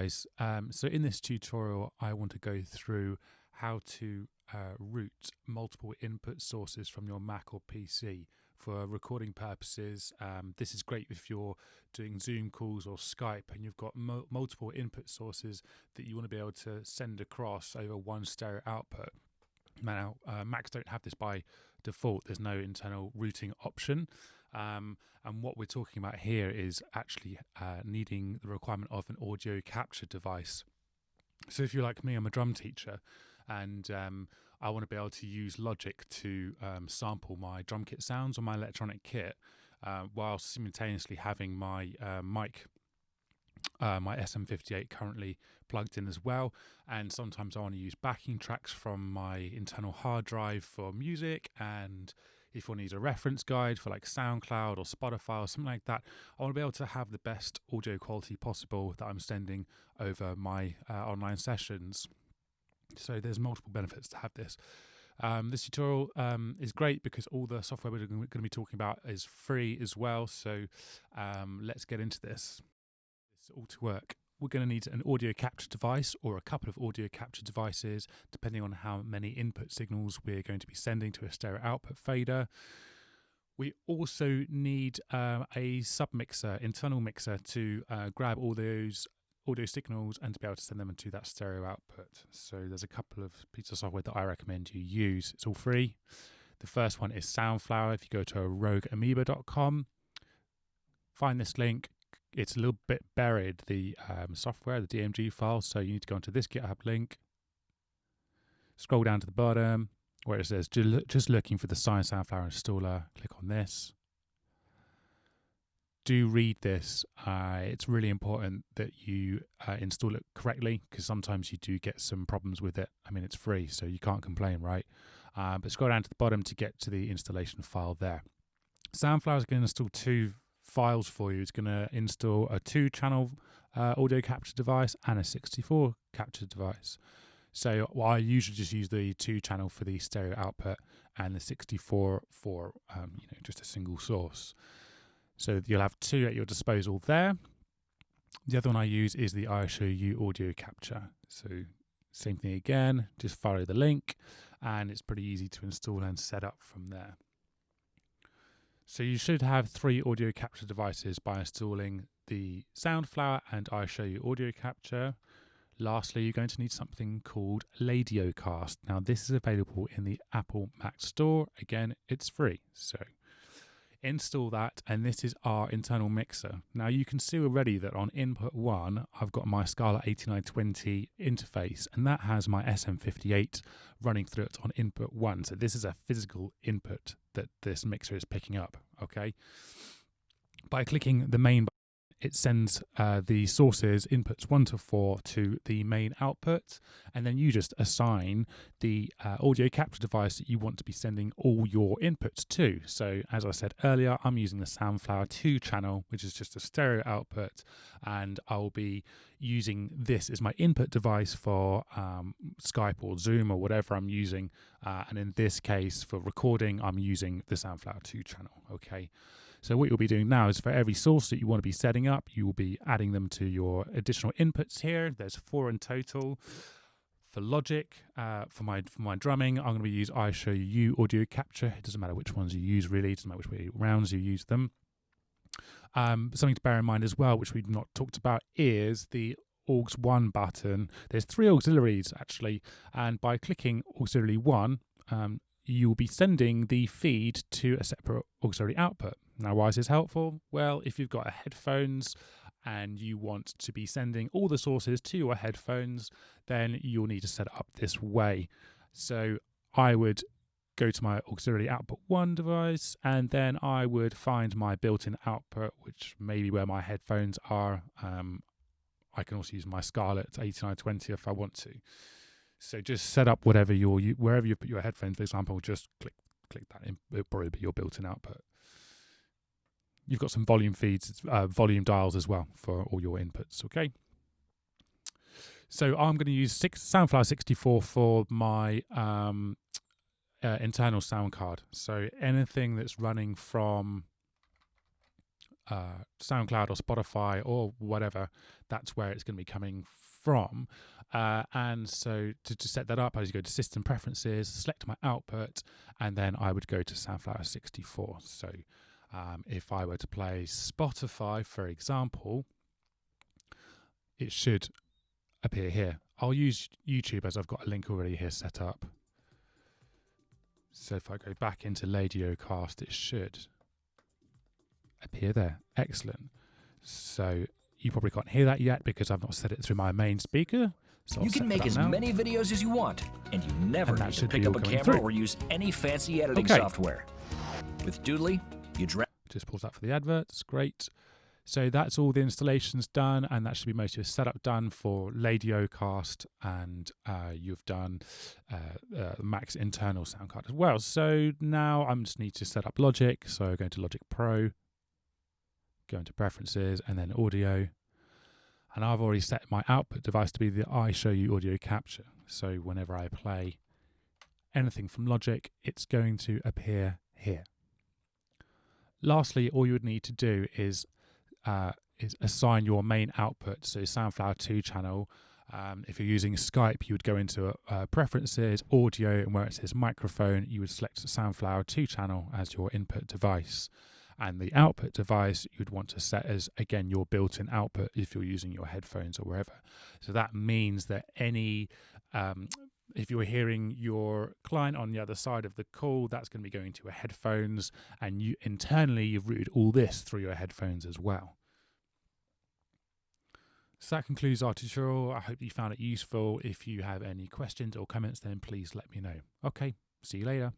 guys, so in this tutorial I want to go through how to route multiple input sources from your Mac or PC for recording purposes. This is great if you're doing Zoom calls or Skype and you've got multiple input sources that you want to be able to send across over one stereo output. Now, Macs don't have this by default. There's no internal routing option. And what we're talking about here is actually needing the requirement of an audio capture device. So if you're like me, I'm a drum teacher, and I want to be able to use Logic to sample my drum kit sounds or my electronic kit while simultaneously having my mic, my SM58 currently plugged in as well. And sometimes I want to use backing tracks from my internal hard drive for music, and if one needs a reference guide for like SoundCloud or Spotify or something like that, I want to be able to have the best audio quality possible that I'm sending over my online sessions. So there's multiple benefits to have this. This tutorial is great because all the software we're going to be talking about is free as well. So let's get into this. It's all to work. We're going to need an audio capture device or a couple of audio capture devices, depending on how many input signals we're going to be sending to a stereo output fader. We also need a submixer, internal mixer, to grab all those audio signals and to be able to send them into that stereo output. So there's a couple of pieces of software that I recommend you use. It's all free. The first one is Soundflower. If you go to rogueamoeba.com, find this link. It's a little bit buried, the software, the DMG file, so you need to go into this GitHub link, scroll down to the bottom where it says just looking for the Soundflower installer, click on this. Do read this. It's really important that you install it correctly, because sometimes you do get some problems with it. I mean, it's free, so you can't complain, right? But scroll down to the bottom to get to the installation file there. Soundflower is going to install two files for you. It's going to install a 2-channel audio capture device and a 64 capture device. So I usually just use the 2-channel for the stereo output and the 64 for just a single source. So you'll have two at your disposal there. The other one I use is the iShowU audio capture. So same thing again, just follow the link, and it's pretty easy to install and set up from there. So you should have 3 audio capture devices by installing the Soundflower and iShowU audio capture. Lastly, you're going to need something called Ladiocast. Now, this is available in the Apple Mac Store. Again, it's free. So install that, and this is our internal mixer. Now, you can see already that on input 1, I've got my Scala 8920 interface, and that has my SM58 running through it on input 1. So this is a physical input that this mixer is picking up, okay? By clicking the main button, it sends the sources, inputs 1 to 4, to the main output, and then you just assign the audio capture device that you want to be sending all your inputs to. So as I said earlier, I'm using the Soundflower 2-channel, which is just a stereo output, and I'll be using this as my input device for Skype or Zoom or whatever I'm using, and in this case, for recording, I'm using the Soundflower 2-channel, okay? So what you'll be doing now is for every source that you want to be setting up, you will be adding them to your additional inputs here. There's 4 in total. For Logic, for my drumming, I'm going to be using iShowU audio capture. It doesn't matter which ones you use, really. It doesn't matter which way rounds you use them. Something to bear in mind as well, which we've not talked about, is the Aux 1 button. There's 3 auxiliaries, actually, and by clicking auxiliary 1, you'll be sending the feed to a separate auxiliary output. Now, why is this helpful? Well, if you've got headphones and you want to be sending all the sources to your headphones, then you'll need to set it up this way. So I would go to my auxiliary output 1 device, and then I would find my built-in output, which may be where my headphones are. I can also use my Scala 8920 if I want to. So just set up wherever you put your headphones, for example, just click that in. It'll probably be your built-in output. You've got some volume feeds, volume dials as well for all your inputs, okay? So I'm going to use Soundflower 64 for my internal sound card. So anything that's running from SoundCloud or Spotify or whatever, that's where it's going to be coming from. And so to set that up, I just go to System Preferences, select my output, and then I would go to Soundflower 64. So if I were to play Spotify, for example, it should appear here. I'll use YouTube as I've got a link already here set up. So if I go back into Radiocast, it should appear there. Excellent. So you probably can't hear that yet because I've not set it through my main speaker. So you can make as many videos as you want, and you never need to pick up a camera or use any fancy editing software. With Doodly, you just pause that for the adverts. Great. So that's all the installations done, and that should be most of your setup done for Radiocast, and you've done Mac's internal sound card as well. So now I just need to set up Logic. So go into Logic Pro, go into Preferences, and then Audio. And I've already set my output device to be the iShowU audio capture. So whenever I play anything from Logic, it's going to appear here. Lastly, all you would need to do is assign your main output. So Soundflower 2 channel. If you're using Skype, you would go into Preferences, Audio, and where it says Microphone, you would select the Soundflower 2 channel as your input device. And the output device you'd want to set as, again, your built-in output if you're using your headphones or wherever. So that means that any, if you're hearing your client on the other side of the call, that's going to be going to your headphones, and you internally you've routed all this through your headphones as well. So that concludes our tutorial. I hope you found it useful. If you have any questions or comments, then please let me know. Okay, see you later.